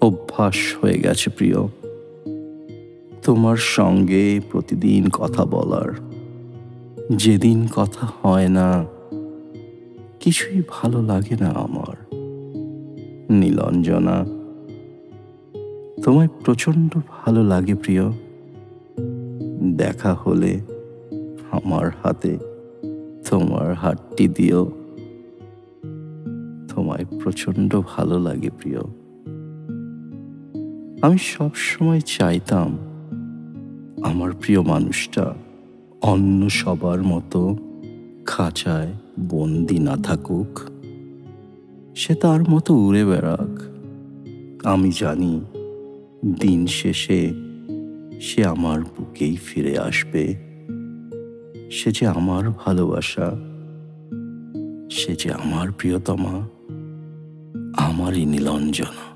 অভ্যাস হয়ে গেছে প্রিয়, তোমার সঙ্গে প্রতিদিন কথা বলার। যেদিন কথা হয় না, কিছুই ভালো লাগে না আমার। নীলাঞ্জনা, তোমায় প্রচণ্ড ভালো লাগে প্রিয়। দেখা হলে আমার হাতে তোমার হাতটি দিও। তোমায় প্রচণ্ড ভালো লাগে প্রিয়। আমি সব সময় চাইতাম আমার প্রিয় মানুষটা অন্য সবার মতো খাঁচায় বন্দি না থাকুক, সে তার মতো উড়ে বেড়াক। আমি জানি দিন শেষে সে আমার বুকেই ফিরে আসবে। সে যে আমার ভালোবাসা, সে যে আমার প্রিয়তমা, আমারই নীলাঞ্জনা।